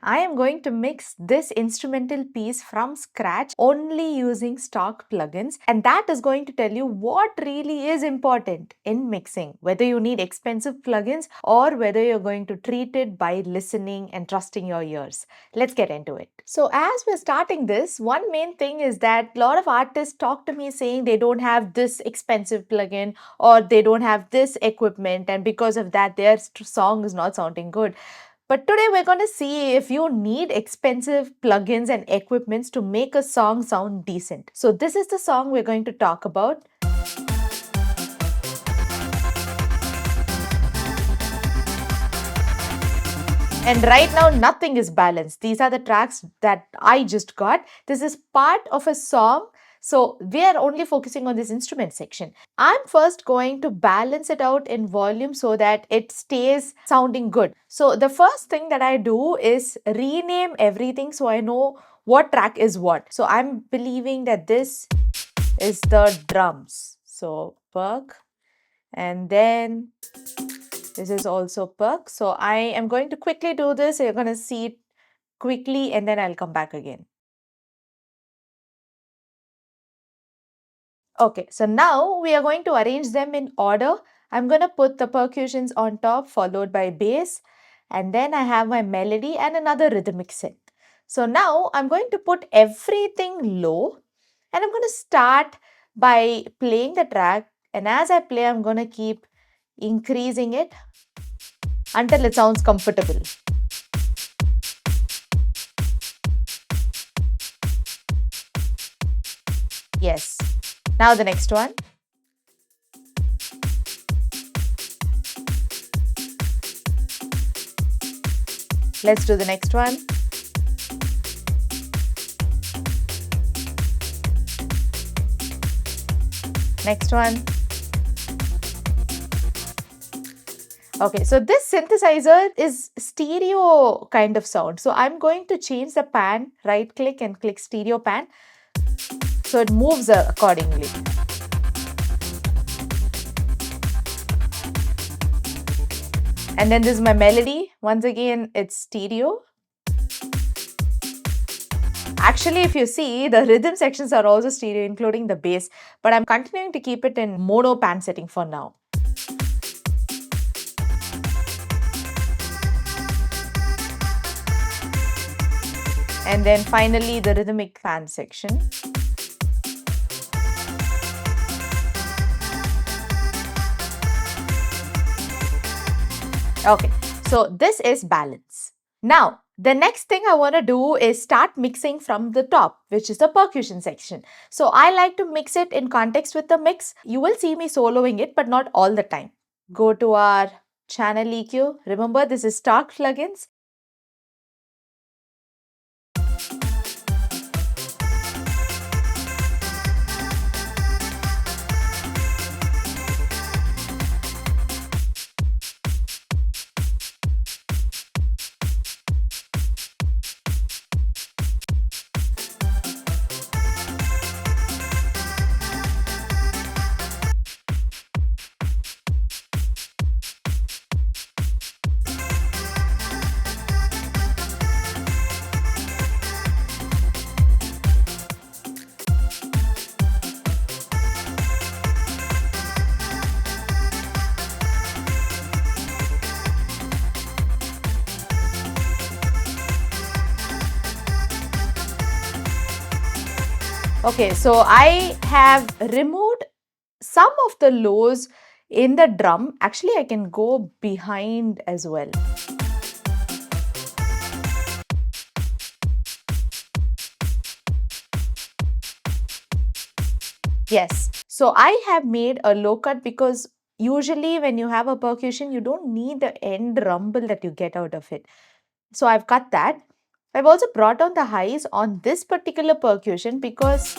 I am going to mix this instrumental piece from scratch only using stock plugins, and that is going to tell you what really is important in mixing, whether you need expensive plugins or whether you're going to treat it by listening and trusting your ears. Let's get into it. So as we're starting this, one main thing is that a lot of artists talk to me saying they don't have this expensive plugin or they don't have this equipment, and because of that their song is not sounding good. But today we're going to see if you need expensive plugins and equipments to make a song sound decent. So this is the song we're going to talk about. And right now nothing is balanced. These are the tracks that I just got. This is part of a song. So we are only focusing on this instrument section. I'm first going to balance it out in volume so that it stays sounding good. So the first thing that I do is rename everything so I know what track is what. So I'm believing that this is the drums. So perk, and then this is also perk. So I am going to quickly do this. You're going to see it quickly and then I'll come back again. Okay, so now we are going to arrange them in order. I'm going to put the percussions on top, followed by bass, and then I have my melody and another rhythmic synth. So now I'm going to put everything low and I'm going to start by playing the track, and as I play I'm going to keep increasing it until it sounds comfortable. Yes. Now the next one. Let's do the next one. Next one. Okay, so this synthesizer is stereo kind of sound. So I'm going to change the pan, right click and click stereo pan. So it moves accordingly. And then this is my melody. Once again, it's stereo. Actually, if you see, the rhythm sections are also stereo, including the bass. But I'm continuing to keep it in mono pan setting for now. And then finally, the rhythmic pan section. Okay, so this is balance. Now, the next thing I want to do is start mixing from the top, which is the percussion section. So I like to mix it in context with the mix. You will see me soloing it, but not all the time. Go to our channel EQ. Remember, this is stock plugins. Okay, so I have removed some of the lows in the drum. Actually, I can go behind as well. Yes, so I have made a low cut because usually when you have a percussion, you don't need the end rumble that you get out of it. So I've cut that. I've also brought down the highs on this particular percussion because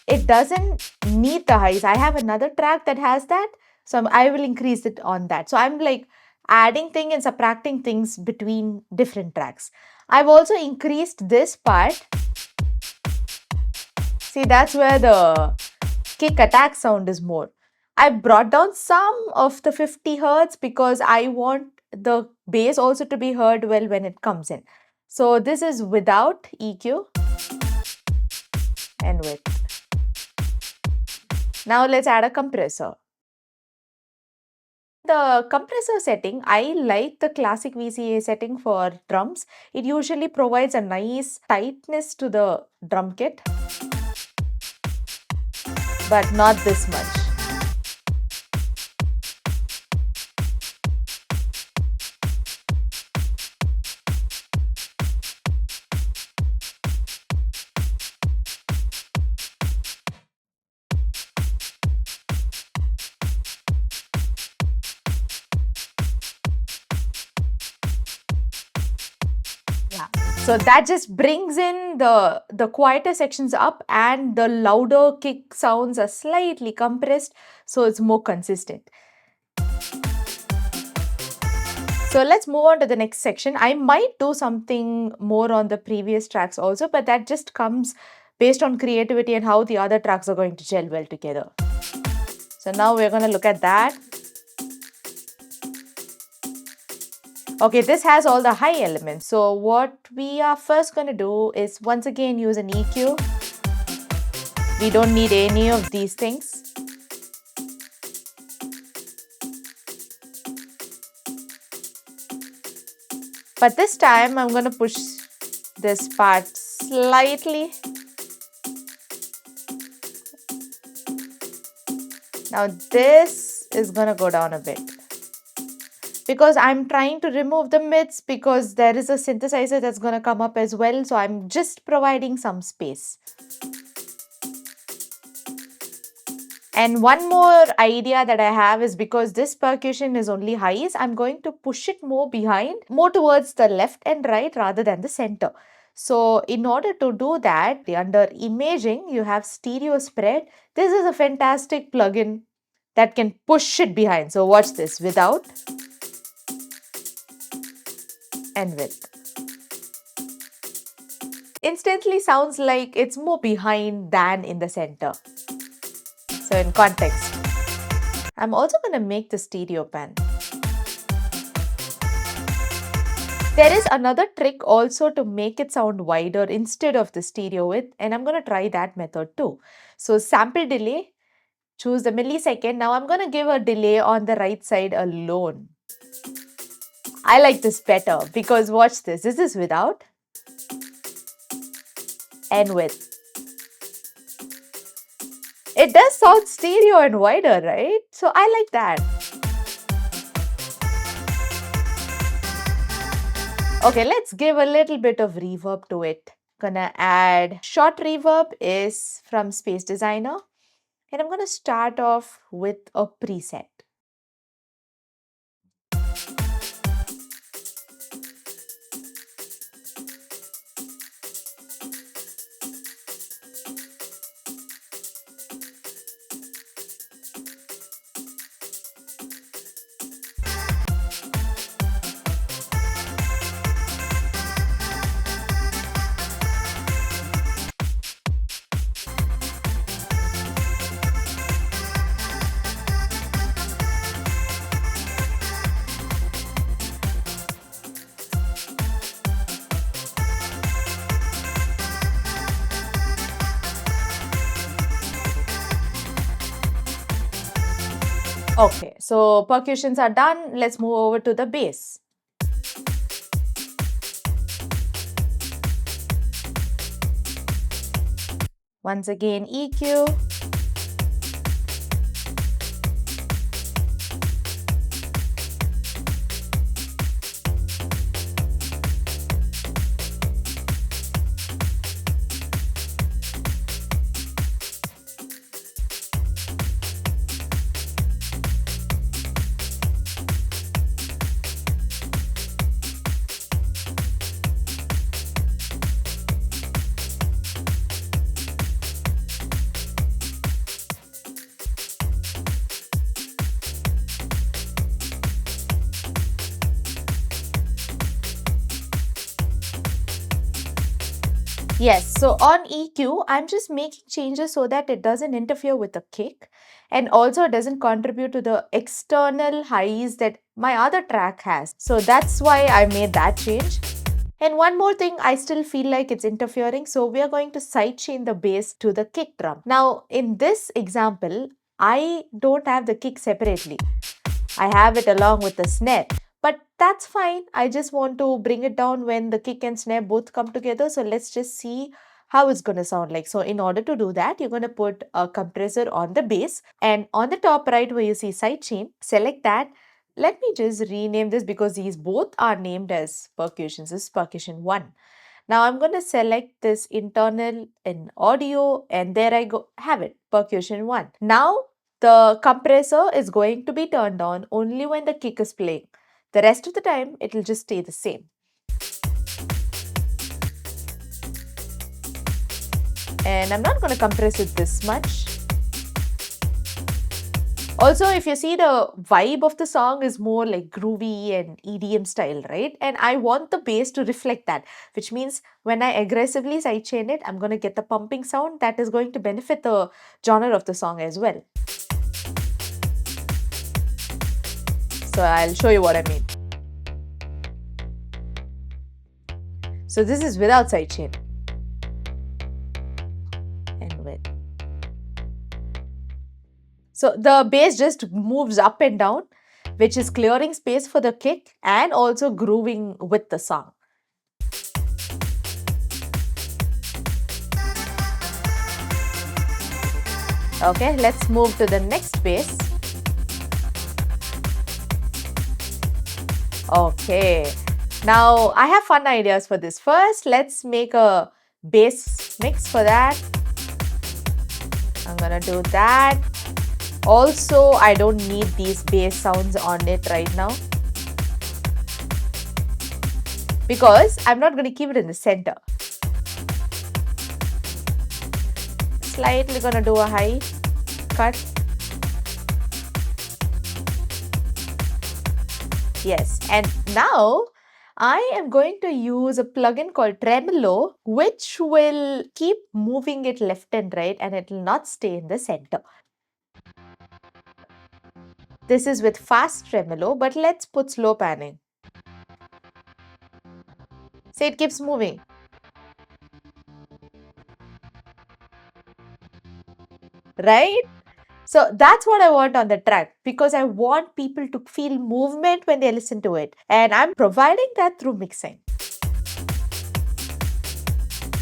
it doesn't need the highs. I have another track that has that, so I will increase it on that. So I'm like adding things and subtracting things between different tracks. I've also increased this part. See, that's where the kick attack sound is more. I brought down some of the 50 hertz because I want the bass also to be heard well when it comes in. So this is without EQ and with. Now let's add a compressor. The compressor setting, I like the classic VCA setting for drums. It usually provides a nice tightness to the drum kit, but not this much. Yeah. So that just brings in the quieter sections up, and the louder kick sounds are slightly compressed, so it's more consistent. So let's move on to the next section. I might do something more on the previous tracks also, but that just comes based on creativity and how the other tracks are going to gel well together. So now we're going to look at that. Okay, this has all the high elements. So what we are first going to do is once again use an EQ. We don't need any of these things. But this time I'm going to push this part slightly. Now this is going to go down a bit, because I'm trying to remove the mids, because there is a synthesizer that's going to come up as well. So I'm just providing some space. And one more idea that I have is, because this percussion is only highs, I'm going to push it more behind, more towards the left and right rather than the center. So in order to do that, under imaging, you have stereo spread. This is a fantastic plugin that can push it behind. So watch this, without and with. Instantly sounds like it's more behind than in the center. So in context, I'm also going to make the stereo pan. There is another trick also to make it sound wider instead of the stereo width, and I'm going to try that method too. So sample delay, choose the millisecond. Now I'm going to give a delay on the right side alone. I like this better because watch this. This is without and with. It does sound stereo and wider, right? So I like that. Okay, let's give a little bit of reverb to it. Gonna add short reverb is from Space Designer, and I'm gonna start off with a preset. Okay, so percussions are done. Let's move over to the bass. Once again, EQ. Yes, so on EQ, I'm just making changes so that it doesn't interfere with the kick, and also it doesn't contribute to the external highs that my other track has. So that's why I made that change. And one more thing, I still feel like it's interfering. So we are going to sidechain the bass to the kick drum. Now, in this example, I don't have the kick separately. I have it along with the snare. But that's fine. I just want to bring it down when the kick and snare both come together. So let's just see how it's going to sound like. So in order to do that, you're going to put a compressor on the bass, and on the top right where you see sidechain, select that. Let me just rename this because these both are named as percussions. This is percussion 1. Now I'm going to select this internal in audio, and there I go, have it, percussion 1. Now the compressor is going to be turned on only when the kick is playing. The rest of the time it will just stay the same. And I'm not going to compress it this much. Also, if you see, the vibe of the song is more like groovy and EDM style, right? And I want the bass to reflect that, which means when I aggressively sidechain it, I'm going to get the pumping sound that is going to benefit the genre of the song as well. So I'll show you what I mean. So this is without sidechain. And with. So the bass just moves up and down, which is clearing space for the kick and also grooving with the song. Okay, let's move to the next bass. Okay, now I have fun ideas for this. First, let's make a bass mix for that. I'm gonna do that. Also, I don't need these bass sounds on it right now because I'm not going to keep it in the center. Slightly going to do a high cut. Yes, and now I am going to use a plugin called Tremolo, which will keep moving it left and right, and it will not stay in the center. This is with fast tremolo, but let's put slow panning. See, it keeps moving. Right? So that's what I want on the track because I want people to feel movement when they listen to it. And I'm providing that through mixing.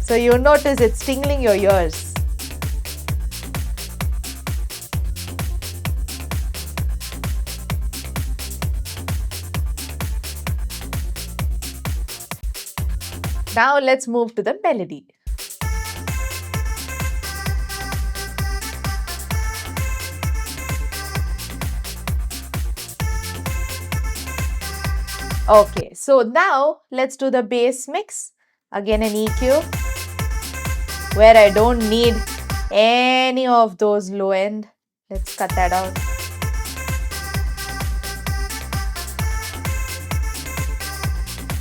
So you notice it's tingling your ears. Now let's move to the melody. Okay, so now let's do the bass mix. Again an EQ where I don't need any of those low end. Let's cut that out.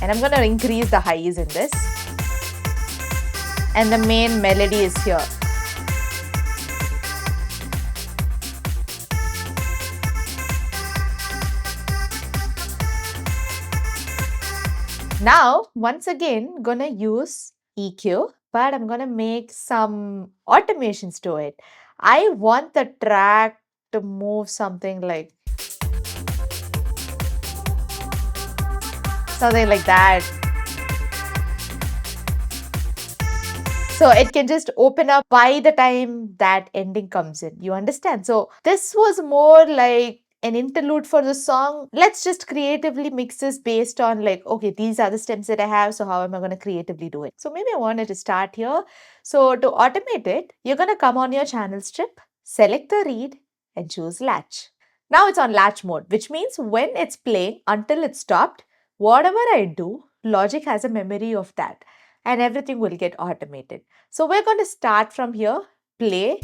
And I'm going to increase the highs in this. And the main melody is here. Now, once again, gonna use EQ, but I'm gonna make some automations to it. I want the track to move something like that. So it can just open up by the time that ending comes in. You understand? So this was more like an interlude for the song. Let's just creatively mix this based on like, okay, these are the stems that I have. So how am I going to creatively do it? So maybe I wanted to start here. So to automate it, you're going to come on your channel strip, select the reed and choose latch. Now it's on latch mode, which means when it's playing until it's stopped, whatever I do, Logic has a memory of that and everything will get automated. So we're going to start from here, play.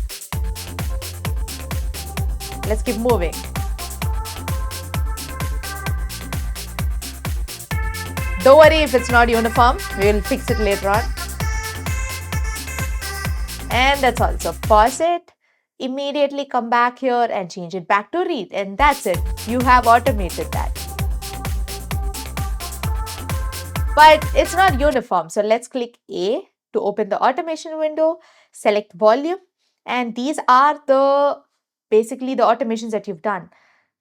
Let's keep moving. Don't worry if it's not uniform, we will fix it later on. And that's all. So pause it, immediately come back here and change it back to reed, and that's it. You have automated that. but it's not uniform. So let's click A to open the automation window, select volume, and these are basically the automations that you've done.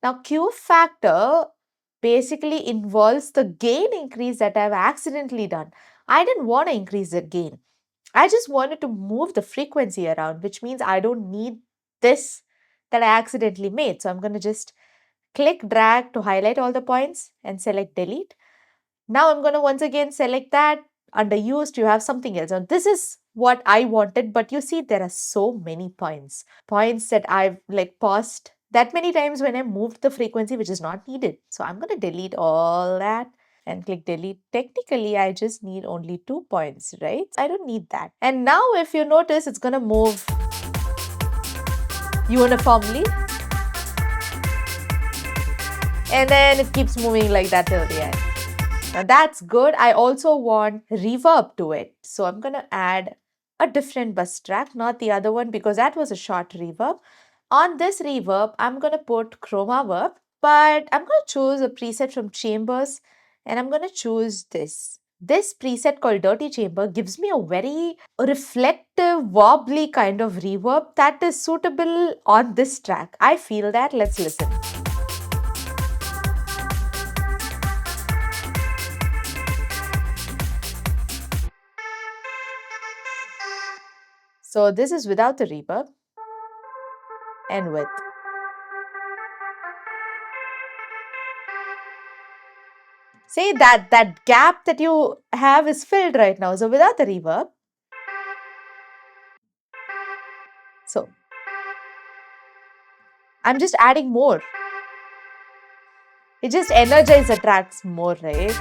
Now Q factor basically involves the gain increase that I've accidentally done. I didn't want to increase the gain. I just wanted to move the frequency around, which means I don't need this that I accidentally made. So I'm going to just click drag to highlight all the points and select delete. Now I'm going to once again select that. Under used, you have something else. Now this is what I wanted, but you see there are so many points that I've like paused that many times when I moved the frequency, which is not needed. So I'm going to delete all that and click delete. Technically, I just need only 2 points, right? I don't need that. And now if you notice, it's going to move uniformly. And then it keeps moving like that till the end. Now that's good. I also want reverb to it. So I'm going to add a different bus track, not the other one because that was a short reverb. On this reverb, I'm going to put chroma verb, but I'm going to choose a preset from Chambers and I'm going to choose this. This preset called Dirty Chamber gives me a very reflective, wobbly kind of reverb that is suitable on this track. I feel that. Let's listen. So this is without the reverb and with. Say that gap that you have is filled right now. So without the reverb. So I'm just adding more. It just energizes the tracks more, right?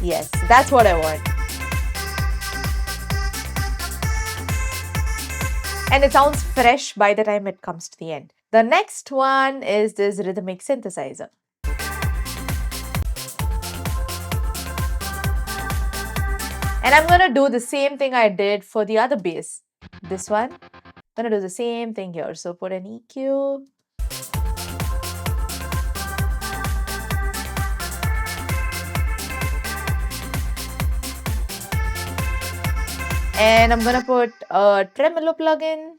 Yes, that's what I want. And it sounds fresh by the time it comes to the end. The next one is this rhythmic synthesizer. And I'm going to do the same thing I did for the other bass. This one. I'm going to do the same thing here. So put an EQ. And I'm going to put a tremolo plugin.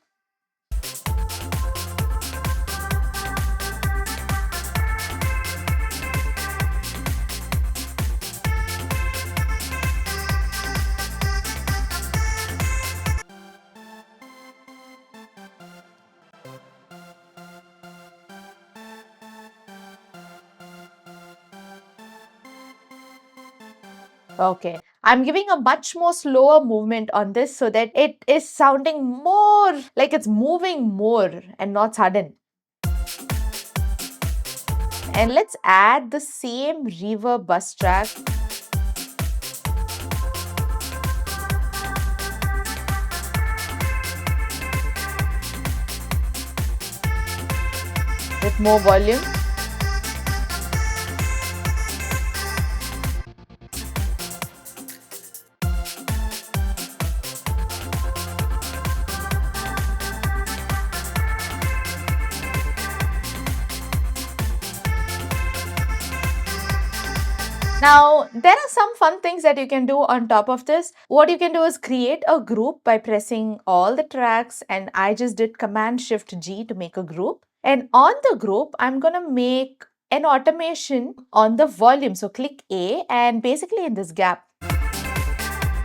Okay, I'm giving a much more slower movement on this so that it is sounding more like it's moving more and not sudden. And let's add the same reverb bus track. With more volume. Now, there are some fun things that you can do on top of this. What you can do is create a group by pressing all the tracks, and I just did Command Shift G to make a group. And on the group, I'm going to make an automation on the volume. So click A and basically in this gap.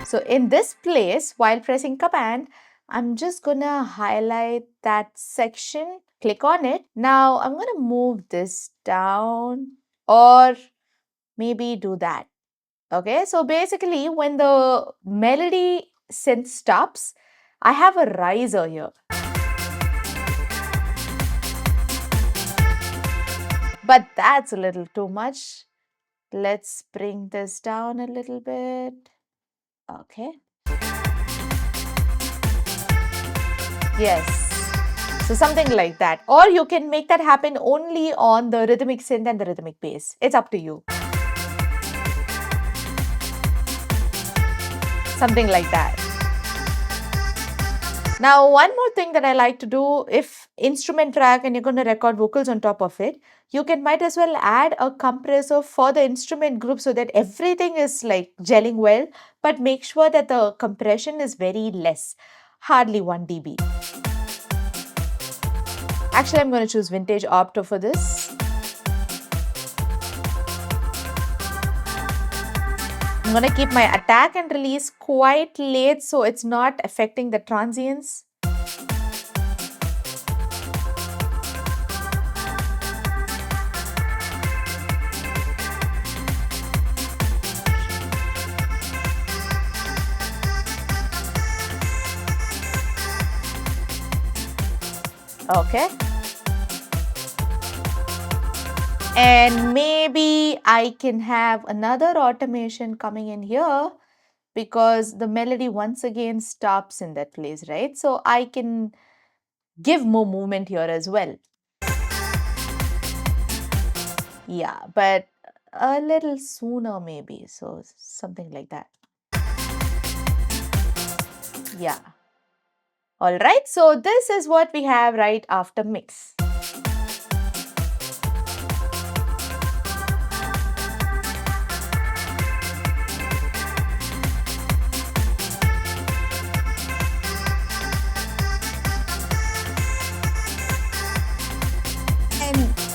So in this place, while pressing Command, I'm just going to highlight that section, click on it. Now I'm going to move this down or maybe do that. Okay, so basically when the melody synth stops, I have a riser here. But that's a little too much. Let's bring this down a little bit. Okay. Yes. So something like that. Or you can make that happen only on the rhythmic synth and the rhythmic bass. It's up to you. Something like that. Now, one more thing that I like to do, if instrument track and you're going to record vocals on top of it, you can might as well add a compressor for the instrument group so that everything is like gelling well, but make sure that the compression is very less, hardly 1 dB. Actually, I'm going to choose vintage opto for this. I'm going to keep my attack and release quite late so it's not affecting the transients. Okay. And maybe I can have another automation coming in here because the melody once again stops in that place, right? So I can give more movement here as well. Yeah, but a little sooner maybe. So something like that. Yeah. All right. So this is what we have right after mix.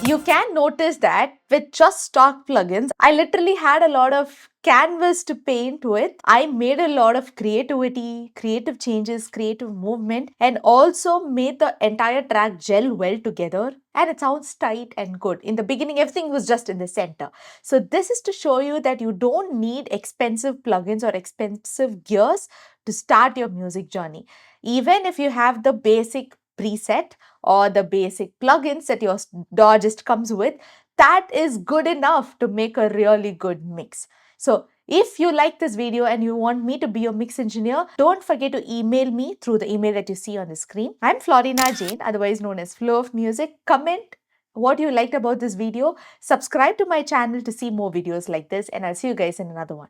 You can notice that with just stock plugins, I literally had a lot of canvas to paint with. I made a lot of creativity, creative changes, creative movement, and also made the entire track gel well together. And it sounds tight and good. In the beginning, everything was just in the center. So this is to show you that you don't need expensive plugins or expensive gears to start your music journey. Even if you have the basic preset or the basic plugins that your DAW just comes with, that is good enough to make a really good mix. So if you like this video and you want me to be your mix engineer, don't forget to email me through the email that you see on the screen. I'm Florina Jain, otherwise known as Flow of Music. Comment what you liked about this video. Subscribe to my channel to see more videos like this, and I'll see you guys in another one.